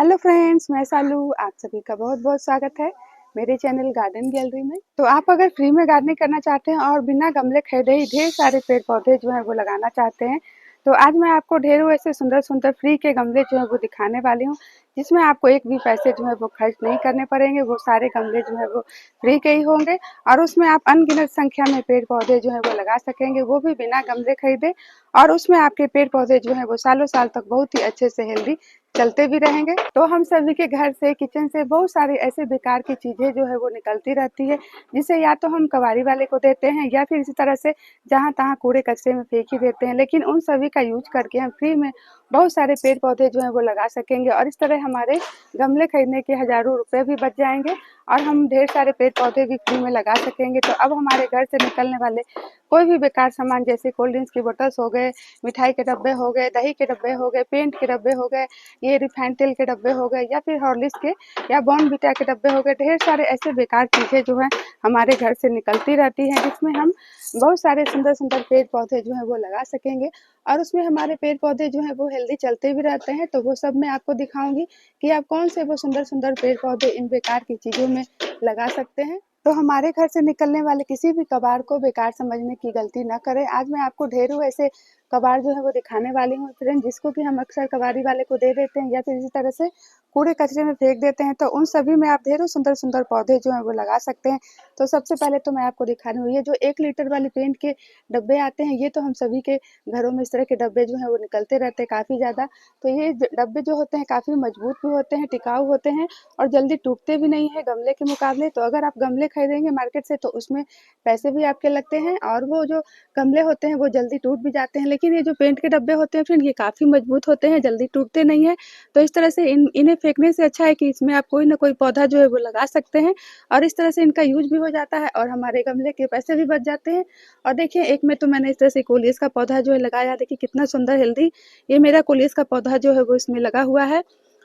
Hello friends, मैं सालू। आप सभी का बहुत बहुत स्वागत है मेरे चैनल गार्डन गैलरी में। तो आप अगर फ्री में गार्डनिंग करना चाहते हैं और बिना गमले खरीदे ही ढेर सारे पेड़ पौधे जो है वो लगाना चाहते हैं, तो आज मैं आपको ढेरों ऐसे सुंदर सुंदर फ्री के गमले जो है वो दिखाने वाली हूँ, जिसमें आपको एक भी पैसे जो है वो खर्च नहीं करने पड़ेंगे। वो सारे गमले जो है वो फ्री के ही होंगे और उसमें आप अनगिनत संख्या में पेड़ पौधे जो है वो लगा सकेंगे, वो भी बिना गमले खरीदे। और उसमें आपके पेड़ पौधे जो है वो सालों साल तक बहुत ही अच्छे से हेल्दी चलते भी रहेंगे। तो हम सभी के घर से, किचन से बहुत सारी ऐसे बेकार की चीजें जो है वो निकलती रहती है, जिसे या तो हम कबाड़ी वाले को देते हैं या फिर इसी तरह से जहाँ तहाँ कूड़े कचरे में फेंक ही देते हैं। लेकिन उन सभी का यूज करके हम फ्री में बहुत सारे पेड़ पौधे जो है वो लगा सकेंगे और इस तरह हमारे गमले खरीदने के हजारों रुपए भी बच जाएंगे और हम ढेर सारे पेड़ पौधे भी फ्री में लगा सकेंगे। तो अब हमारे घर से निकलने वाले कोई भी बेकार सामान, जैसे कोल्ड ड्रिंक्स की बोतल्स हो गए, मिठाई के डब्बे हो गए, दही के डब्बे हो गए, पेंट के डब्बे हो गए, ये रिफाइंड तेल के डब्बे हो गए या फिर हॉर्लिक्स के या बॉर्नविटा के डब्बे हो गए, ढेर सारे ऐसे बेकार चीज़ें जो हैं हमारे घर से निकलती रहती हैं, जिसमें हम बहुत सारे सुंदर सुंदर पेड़ पौधे जो हैं वो लगा सकेंगे और उसमें हमारे पेड़ पौधे जो हैं वो हेल्दी चलते भी रहते हैं। तो वो सब मैं आपको दिखाऊंगी कि आप कौन से वो सुंदर सुंदर पेड़ पौधे इन बेकार की चीज़ों में लगा सकते हैं। तो हमारे घर से निकलने वाले किसी भी कबाड़ को बेकार समझने की गलती ना करें। आज मैं आपको ढेरों ऐसे कबाड़ जो है वो दिखाने वाली हूँ फ्रेंड, जिसको कि हम अक्सर कबाड़ी वाले को दे देते हैं या फिर इसी तरह से कूड़े कचरे में फेंक देते हैं। तो उन सभी में आप ढेरों सुंदर सुंदर पौधे जो हैं वो लगा सकते हैं। तो सबसे पहले तो मैं आपको दिखा रही हूँ, ये जो 1 लीटर वाली पेंट के डब्बे आते हैं, ये तो हम सभी के घरों में इस तरह के डब्बे जो हैं वो निकलते रहते हैं काफ़ी ज़्यादा। तो ये डब्बे जो होते हैं काफ़ी मजबूत भी होते हैं, टिकाऊ होते हैं और जल्दी टूटते भी नहीं है गमले के मुकाबले। तो अगर आप गमले खरीदेंगे मार्केट से तो उसमें पैसे भी आपके लगते हैं और वो जो गमले होते हैं वो जल्दी टूट भी जाते हैं। लेकिन ये जो पेंट के डब्बे होते हैं फ्रेंड, ये काफ़ी मजबूत होते हैं, जल्दी टूटते नहीं हैं। तो इस तरह से इन्हें फेंकने से अच्छा है कि इसमें आप कोई ना कोई पौधा जो है वो लगा सकते हैं और इस तरह से इनका यूज भी हो जाता है और हमारे गमले के पैसे भी बच जाते हैं। और देखिए, एक में तो मैंने इस तरह से कोलियस का पौधा जो है लगाया, देखिए कितना सुंदर हेल्दी ये मेरा कोलियस का पौधा जो है वो इसमें लगा हुआ है।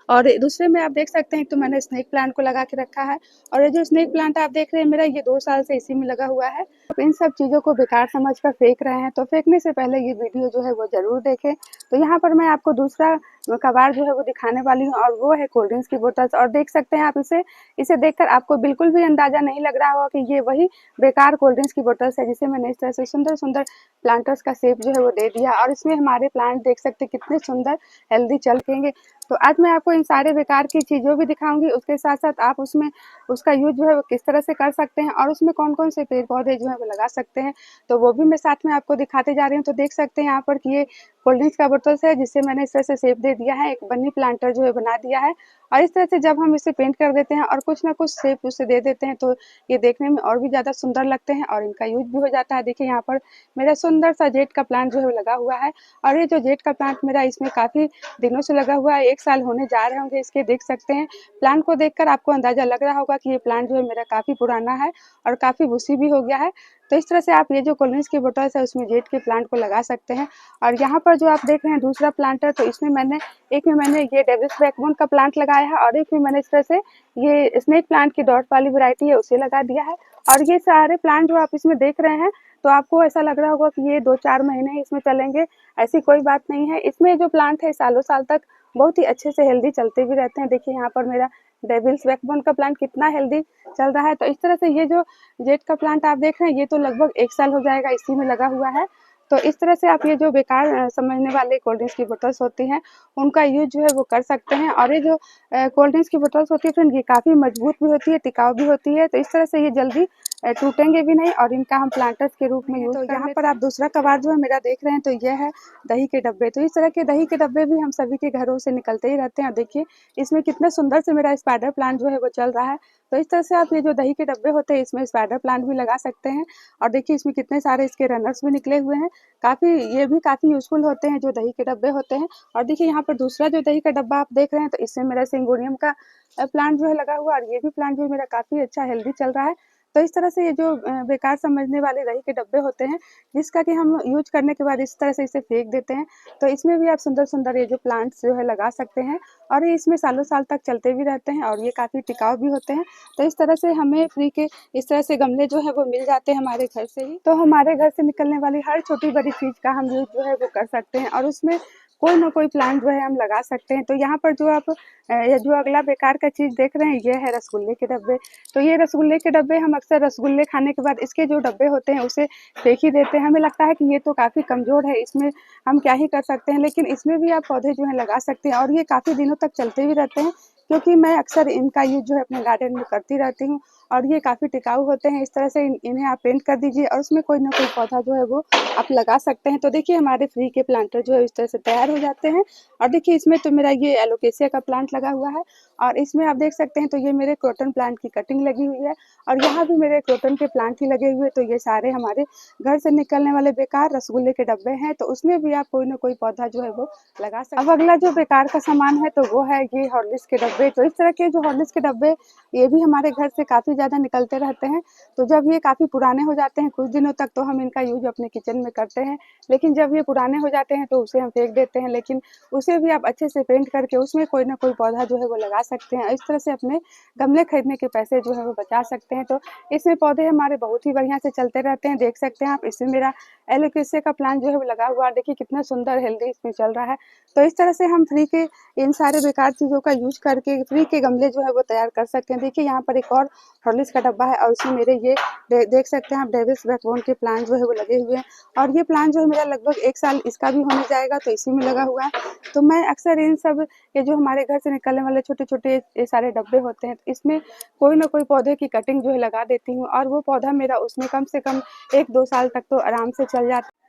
और दूसरे में आप देख सकते हैं तो मैंने स्नेक प्लांट को लगा के रखा है और ये जो स्नेक प्लांट आप देख रहे हैं मेरा, ये 2 साल से इसी में लगा हुआ है। आप इन सब चीज़ों को बेकार समझकर फेंक रहे हैं, तो फेंकने से पहले ये वीडियो जो है वो ज़रूर देखें। तो यहाँ पर मैं आपको दूसरा कबाड़ जो है वो दिखाने वाली हूँ और वो है कोल्ड ड्रिंक्स की बोतल्स। और देख सकते हैं आप इसे इसे देखकर आपको बिल्कुल भी अंदाजा नहीं लग रहा होगा कि ये वही बेकार कोल्ड ड्रिंक्स की बोतल्स है, जिसे मैंने इस तरह से सुंदर सुंदर प्लांटर्स का शेप जो है वो दे दिया और इसमें हमारे प्लांट देख सकते हैं कितने सुंदर हेल्दी चलकेंगे। तो आज मैं आपको इन सारे बेकार की चीज़ों भी दिखाऊंगी, उसके साथ साथ आप उसमें उसका यूज जो है वो किस तरह से कर सकते हैं और उसमें कौन कौन से पेड़ पौधे जो है वो लगा सकते हैं, तो वो भी मैं साथ में आपको दिखाते जा रही हूँ। तो देख सकते हैं यहाँ पर कि ये कोल्ड ड्रिंक्स का बोतल है, जिससे मैंने इस तरह से शेप दे दिया है, एक बनी प्लांटर जो है बना दिया है और इस तरह से जब हम इसे पेंट कर देते हैं और कुछ ना कुछ शेप उसे दे देते हैं, तो ये देखने में और भी ज़्यादा सुंदर लगते हैं और इनका यूज भी हो जाता है। देखिए यहाँ पर मेरा सुंदर सा जेट का प्लांट जो है लगा हुआ है और ये जो जेट का प्लांट मेरा इसमें काफ़ी दिनों से लगा हुआ है, 1 साल होने जा रहे होंगे इसके। देख सकते हैं प्लांट को देखकर आपको अंदाजा लग रहा होगा कि ये प्लांट जो है मेरा काफ़ी पुराना है और काफ़ी बुशी भी हो गया है। तो इस तरह से आप ये जो कोल्ड ड्रिंक्स की बोतल्स है उसमें जेट के प्लांट को लगा सकते हैं। और यहाँ पर जो आप देख रहे हैं दूसरा प्लांट है, तो इसमें मैंने एक में मैंने ये डेविल्स बैकबोन का प्लांट लगाया है और एक में मैंने इस तरह से ये स्नेक प्लांट की डॉट वाली वैरायटी है उसे लगा दिया है। और ये सारे प्लांट जो आप इसमें देख रहे हैं, तो आपको ऐसा लग रहा होगा कि ये 2-4 महीने ही इसमें चलेंगे, ऐसी कोई बात नहीं है। इसमें जो प्लांट है सालों साल तक बहुत ही अच्छे से हेल्दी चलते भी रहते हैं। देखिए यहाँ पर मेरा डेविल्स बैकबोन का प्लांट कितना हेल्दी चल रहा है। तो इस तरह से ये जो जेट का प्लांट आप देख रहे हैं, ये तो लगभग 1 साल हो जाएगा इसी में लगा हुआ है। तो इस तरह से आप ये जो बेकार समझने वाले कोल्ड ड्रिंक्स की बोतल्स होती हैं, उनका यूज जो है वो कर सकते हैं। और ये जो कोल्ड ड्रिंक्स की बोतल्स होती है फ्रेंड, ये काफ़ी मजबूत भी होती है, टिकाऊ भी होती है। तो इस तरह से ये जल्दी टूटेंगे भी नहीं और इनका हम प्लांटर्स के रूप में यूज। तो यहाँ पर आप दूसरा कबाड़ जो है मेरा देख रहे हैं, तो यह है दही के डब्बे। तो इस तरह के दही के डब्बे भी हम सभी के घरों से निकलते ही रहते हैं। देखिए इसमें कितने सुंदर से मेरा स्पाइडर प्लांट जो है वो चल रहा है। तो इस तरह से आप ये जो दही के डब्बे होते हैं इसमें स्पाइडर प्लांट भी लगा सकते हैं। और देखिए इसमें कितने सारे इसके रनर्स भी निकले हुए हैं, काफ़ी ये भी काफ़ी यूजफुल होते हैं जो दही के डब्बे होते हैं। और देखिए यहाँ पर दूसरा जो दही का डब्बा आप देख रहे हैं, तो इसमें मेरा सिंगोनियम का प्लांट जो है लगा हुआ और ये भी प्लांट जो है मेरा काफ़ी अच्छा हेल्दी चल रहा है। तो इस तरह से ये जो बेकार समझने वाले दही के डब्बे होते हैं, जिसका कि हम यूज करने के बाद इस तरह से इसे फेंक देते हैं, तो इसमें भी आप सुंदर सुंदर ये जो प्लांट्स जो है लगा सकते हैं और ये इसमें सालों साल तक चलते भी रहते हैं और ये काफ़ी टिकाऊ भी होते हैं। तो इस तरह से हमें फ्री के इस तरह से गमले जो है वो मिल जाते हैं हमारे घर से ही। तो हमारे घर से निकलने वाली हर छोटी बड़ी चीज़ का हम यूज जो है वो कर सकते हैं और उसमें कोई ना कोई प्लांट जो है हम लगा सकते हैं। तो यहाँ पर जो आप ये जो अगला बेकार का चीज़ देख रहे हैं, ये है रसगुल्ले के डब्बे। तो ये रसगुल्ले के डब्बे हम अक्सर रसगुल्ले खाने के बाद इसके जो डब्बे होते हैं उसे फेंक ही देते हैं। हमें लगता है कि ये तो काफ़ी कमज़ोर है, इसमें हम क्या ही कर सकते हैं, लेकिन इसमें भी आप पौधे जो है लगा सकते हैं और ये काफ़ी दिनों तक चलते भी रहते हैं, क्योंकि मैं अक्सर इनका यूज़ जो है अपने गार्डन में करती रहती हूँ और ये काफ़ी टिकाऊ होते हैं। इस तरह से इन्हें आप पेंट कर दीजिए और उसमें कोई ना कोई पौधा जो है वो आप लगा सकते हैं। तो देखिए हमारे फ्री के प्लांटर जो है इस तरह से तैयार हो जाते हैं। और देखिए इसमें तो मेरा ये एलोकेशिया का प्लांट लगा हुआ है और इसमें आप देख सकते हैं तो ये मेरे क्रोटन प्लांट की कटिंग लगी हुई है और यहाँ भी मेरे क्रोटन के प्लांट ही लगे हुए। तो ये सारे हमारे घर से निकलने वाले बेकार रसगुल्ले के डब्बे हैं, तो उसमें भी आप कोई ना कोई पौधा जो है वो लगा सकते हैं। अब अगला जो बेकार का सामान है तो वो है ये हॉर्लिक्स के डब्बे। तो इस तरह के जो हॉर्लिक्स के डब्बे ये भी हमारे घर से काफ़ी ज़्यादा निकलते रहते हैं। तो जब ये काफ़ी पुराने हो जाते हैं कुछ दिनों तक, तो हम इनका यूज़ अपने किचन में करते हैं, लेकिन जब ये पुराने हो जाते हैं तो उसे हम फेंक देते हैं। लेकिन उसे भी आप अच्छे से पेंट करके उसमें कोई ना कोई पौधा जो है वो लगा सकते हैं। इस तरह से अपने गमले खरीदने के पैसे जो है वो बचा सकते हैं। तो इसमें पौधे हमारे बहुत ही बढ़िया से चलते रहते हैं। देख सकते हैं आप, इसमें मेरा एलोकेशिया का प्लांट जो है वो लगा हुआ है। देखिए कितना सुंदर हेल्दी इसमें चल रहा है। तो इस तरह से हम फ्री के इन सारे बेकार चीज़ों का यूज़ करके फ्री के गमले जो है वो तैयार कर सकते हैं। देखिए यहाँ पर एक और हॉर्लिक्स का डब्बा है और उसमें मेरे ये देख सकते हैं आप डेविस बैकबोन के प्लांट जो है वो लगे हुए हैं और ये प्लांट जो है मेरा लगभग 1 साल इसका भी होने जाएगा, तो इसी में लगा हुआ है। तो मैं अक्सर इन सब ये जो हमारे घर से निकलने वाले छोटे-छोटे ये सारे डब्बे होते हैं, इसमें कोई ना कोई पौधे की कटिंग जो है लगा देती हूँ और वो पौधा मेरा उसमें कम से कम 1-2 साल तक तो आराम से चल जाता है।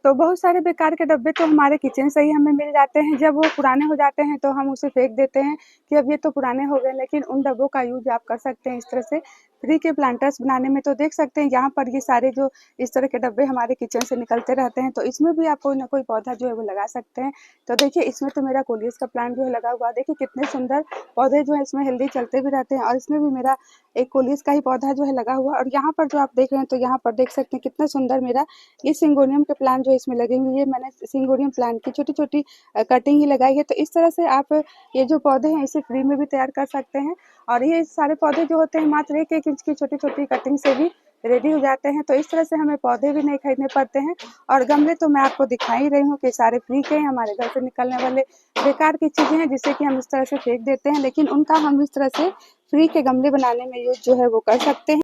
तो बहुत सारे बेकार के डब्बे तो हमारे किचन से ही हमें मिल जाते हैं। जब वो पुराने हो जाते हैं तो हम उसे फेंक देते हैं कि अब ये तो पुराने हो गए, लेकिन उन डब्बों का यूज़ आप कर सकते हैं इस तरह से फ्री के प्लांटर्स बनाने में। तो देख सकते हैं यहाँ पर ये सारे जो इस तरह के डब्बे हमारे किचन से निकलते रहते हैं, तो इसमें भी आप कोई ना कोई पौधा जो है वो लगा सकते हैं। तो देखिए इसमें तो मेरा कोलियस का प्लांट जो है लगा हुआ है। देखिए कितने सुंदर पौधे जो है इसमें हेल्दी चलते भी रहते हैं और इसमें भी मेरा एक कोलियस का ही पौधा जो है लगा हुआ है। और यहाँ पर जो आप देख रहे हैं तो यहाँ पर देख सकते हैं कितना सुंदर मेरा ये सिंगोनियम के प्लांट जो इसमें लगे हुए हैं। मैंने सिंगोनियम प्लांट की छोटी-छोटी कटिंग ही लगाई है। तो इस तरह से आप ये जो पौधे हैं इसे फ्री में भी तैयार कर सकते हैं और ये सारे पौधे जो होते हैं मात्र 1-1 इंच की छोटी-छोटी कटिंग से भी रेडी हो जाते हैं। तो इस तरह से हमें पौधे भी नहीं खरीदने पड़ते हैं और गमले तो मैं आपको दिखा ही रही हूँ कि सारे फ्री के हैं। हमारे घर से निकलने वाले बेकार की चीज़ें हैं जिसे कि हम इस तरह से फेंक देते हैं, लेकिन उनका हम इस तरह से फ्री के गमले बनाने में यूज़ जो है वो कर सकते हैं।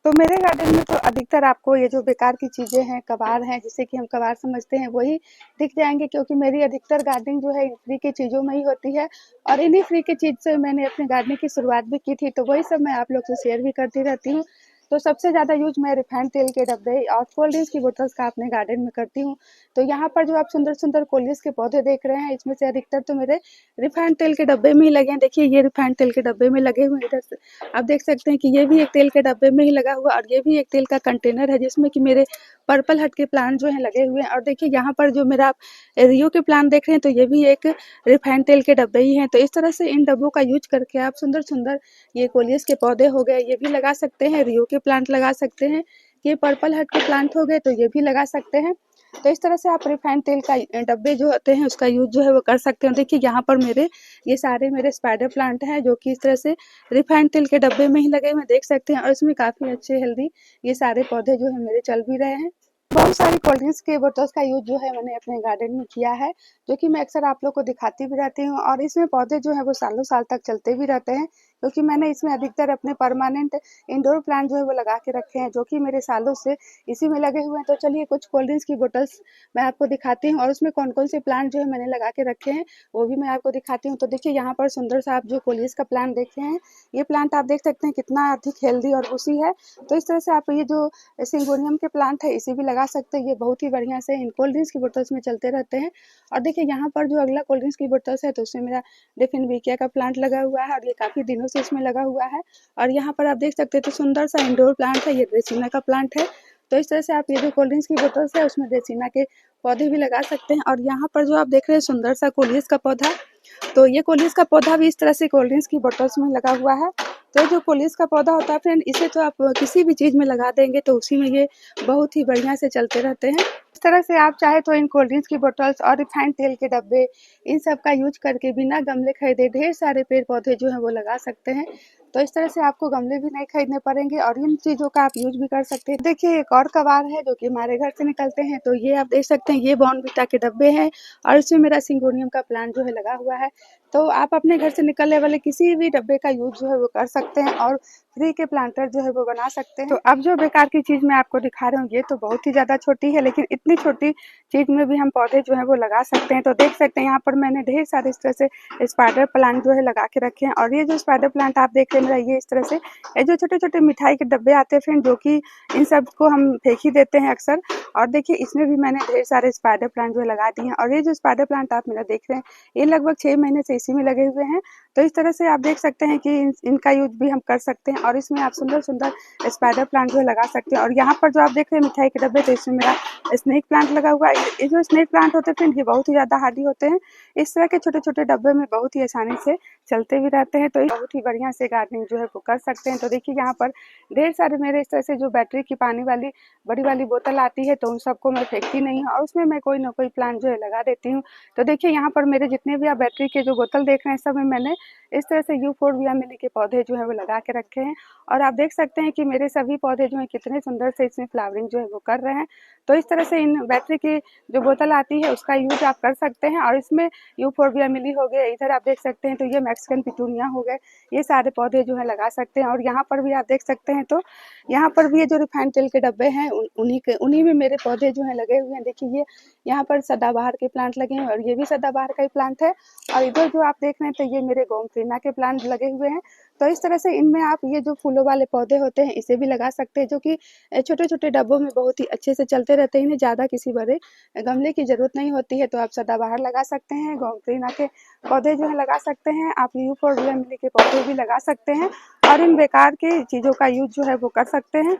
तो मेरे गार्डन में तो अधिकतर आपको ये जो बेकार की चीज़ें हैं, कबाड़ हैं, जिसे कि हम कबाड़ समझते हैं, वही दिख जाएँगे, क्योंकि मेरी अधिकतर गार्डनिंग जो है इन फ्री की चीज़ों में ही होती है और इन्हीं फ्री की चीज़ से मैंने अपनी गार्डनिंग की शुरुआत भी की थी, तो वही सब मैं आप लोग से शेयर भी करती रहती हूँ। तो सबसे ज़्यादा यूज़ मैं रिफाइंड तेल के डब्बे और कोल्ड ड्रिंक्स की बोतल्स का अपने गार्डन में करती हूँ। तो यहाँ पर जो आप सुंदर-सुंदर कोलियस के पौधे देख रहे हैं, इसमें से अधिकतर तो मेरे रिफाइंड तेल के डब्बे में ही लगे हैं। देखिए ये रिफाइंड तेल के डब्बे में लगे हुए हैं इधर से। आप देख सकते हैं कि ये भी एक तेल के डब्बे में ही लगा हुआ और ये भी एक तेल का कंटेनर है जिसमें कि मेरे पर्पल हट के प्लांट जो हैं लगे हुए हैं। और देखिए यहाँ पर जो मेरा आप रियो के प्लांट देख रहे हैं तो ये भी एक रिफाइंड तेल के डब्बे ही हैं। तो इस तरह से इन डब्बों का यूज़ करके आप सुंदर-सुंदर ये कोलियस के पौधे हो गए, ये भी लगा सकते हैं, रियो के प्लांट लगा सकते हैं, ये पर्पल हट के प्लांट हो गए तो ये भी लगा सकते हैं। तो इस तरह से आप रिफाइंड तेल का डब्बे जो होते हैं उसका यूज़ जो है वो कर सकते हैं। देखिए यहाँ पर मेरे ये सारे मेरे स्पाइडर प्लांट हैं जो कि इस तरह से रिफाइंड तेल के डब्बे में ही लगे हुए हैं, देख सकते हैं और इसमें काफ़ी अच्छे हेल्दी ये सारे पौधे जो हैं मेरे चल भी रहे हैं। बहुत सारी कोल्ड ड्रिंक्स के बोतल्स का यूज़ जो है मैंने अपने गार्डन में किया है, जो कि मैं अक्सर आप लोग को दिखाती भी रहती हूँ और इसमें पौधे जो हैं वो सालों-साल तक चलते भी रहते हैं, क्योंकि मैंने इसमें अधिकतर अपने परमानेंट इंडोर प्लांट जो है वो लगा के रखे हैं, जो कि मेरे सालों से इसी में लगे हुए हैं। तो चलिए कुछ कोल्ड ड्रिंक्स की बोतल्स मैं आपको दिखाती हूँ और उसमें कौन-कौन से प्लांट जो है मैंने लगा के रखे हैं, वो भी मैं आपको दिखाती हूँ। तो देखिए यहाँ पर सुंदर सा आप जो कोलियस का प्लांट देख रहे हैं, ये प्लांट आप देख सकते हैं कितना अधिक हेल्दी और बुशी है। तो इस तरह से आप ये जो सिंगोनियम के प्लांट है इसे भी लगा सकते हैं, ये बहुत ही बढ़िया से इन कोल्ड ड्रिंक्स की बोतल्स में चलते रहते हैं। और देखिए यहाँ पर जो अगला कोल्ड ड्रिंक्स की बोतल्स है तो उसमें मेरा डिफिनविकिया का प्लांट लगा हुआ है और ये काफ़ी दिनों से इसमें लगा हुआ है। और यहाँ पर आप देख सकते हैं तो सुंदर सा इंडोर प्लांट है, ये ड्रेसिना का प्लांट है। तो इस तरह से आप ये जो कोल्ड ड्रिंक्स की बोतल्स है उसमें ड्रेसिना के पौधे भी लगा सकते हैं। और यहाँ पर जो आप देख रहे हैं सुंदर सा कोलियस का पौधा, तो ये कोलियस का पौधा भी इस तरह से कोल्ड ड्रिंक्स की बोतल्स में लगा हुआ है तो जो पुलिस का पौधा होता है फ्रेंड, इसे तो आप किसी भी चीज़ में लगा देंगे तो उसी में ये बहुत ही बढ़िया से चलते रहते हैं। इस तरह से आप चाहे तो इन कोल्ड ड्रिंक्स की बोतल्स और रिफाइंड तेल के डब्बे, इन सब का यूज़ करके बिना गमले खरीदे ढेर सारे पेड़-पौधे जो हैं वो लगा सकते हैं। तो इस तरह से आपको गमले भी नहीं खरीदने पड़ेंगे और इन चीज़ों का आप यूज़ भी कर सकते हैं। देखिए एक और कबाड़ है जो कि हमारे घर से निकलते हैं, तो ये आप देख सकते हैं, ये बॉर्नविटा के डब्बे हैं और इसमें मेरा सिंगोनियम का प्लांट जो है लगा हुआ है। तो आप अपने घर से निकलने वाले किसी भी डब्बे का यूज़ जो है वो कर सकते हैं और फ्री के प्लांटर जो है वो बना सकते हैं। तो अब जो बेकार की चीज़ मैं आपको दिखा रही हूँ, ये तो बहुत ही ज़्यादा छोटी है, लेकिन इतनी छोटी चीज़ में भी हम पौधे जो है वो लगा सकते हैं। तो देख सकते हैं यहाँ पर मैंने ढेर सारे इस तरह से स्पाइडर प्लांट जो है लगा के रखे हैं और ये जो स्पाइडर प्लांट आप देख रहे हैं मेरा, ये इस तरह से ये जो छोटे-छोटे मिठाई के डब्बे आते हैं फ्रेंड, जो कि इन सब को हम फेंक ही देते हैं अक्सर। और देखिए इसमें भी मैंने ढेर सारे स्पाइडर प्लांट जो है लगा दिए हैं और ये जो स्पाइडर प्लांट आप मेरा देख रहे हैं, ये लगभग 6 महीने से इसी में लगे हुए हैं। तो इस तरह से आप देख सकते हैं कि इनका यूज़ भी हम कर सकते हैं और इसमें आप सुंदर-सुंदर स्पाइडर प्लांट जो है लगा सकते हैं। और यहाँ पर जो आप देख रहे हैं मिठाई के डब्बे, तो इसमें मेरा स्नेक प्लांट लगा हुआ है। ये जो स्नेक प्लांट होते हैं फ्रेंड, ये बहुत ही ज़्यादा हार्डी होते हैं। इस तरह के छोटे-छोटे डब्बे में बहुत ही आसानी से चलते भी रहते हैं, तो बहुत ही बढ़िया से गार्डनिंग जो है वो कर सकते हैं। तो देखिए यहाँ पर ढेर सारे मेरे इस तरह से जो बैटरी की पानी वाली बड़ी वाली बोतल आती है, तो उन सबको मैं फेंकती नहीं हूँ और उसमें मैं कोई ना कोई प्लांट जो है लगा देती हूँ। तो देखिए यहाँ पर मेरे जितने भी आप बैटरी के जो बोतल देख रहे हैं, सब में मैंने इस तरह से यूफोर्बिया मिली के पौधे जो है वो लगा के रखे हैं और आप देख सकते हैं कि मेरे सभी पौधे जो हैं कितने सुंदर से इसमें फ्लावरिंग जो है वो कर रहे हैं। तो इस तरह से इन बैटरी की जो बोतल आती है उसका यूज़ आप कर सकते हैं और इसमें यूफोर्बिया मिली हो गए, इधर आप देख सकते हैं तो ये मैक्सिकन पिटूनिया हो गए, ये सारे पौधे जो है लगा सकते हैं। और यहाँ पर भी आप देख सकते हैं, तो यहाँ पर भी ये जो रिफाइंड तेल के डब्बे हैं उन्हीं में मेरे पौधे जो हैं लगे हुए हैं। देखिए ये यहाँ पर सदाबहार के प्लांट लगे हैं और ये भी सदाबहार का ही प्लांट है और इधर जो आप देख रहे हैं तो ये मेरे गोमतीना के प्लांट लगे हुए हैं। तो इस तरह से इनमें आप ये जो फूलों वाले पौधे होते हैं इसे भी लगा सकते हैं, जो कि छोटे-छोटे डब्बों में बहुत ही अच्छे से चलते रहते हैं। इन्हें ज़्यादा किसी बड़े गमले की ज़रूरत नहीं होती है, तो आप सदाबहार लगा सकते हैं, गोमतीना के पौधे जो है लगा सकते हैं, आप यूफोर्बिया मिली के पौधे भी लगा सकते हैं और इन बेकार की चीज़ों का यूज़ जो है वो कर सकते हैं।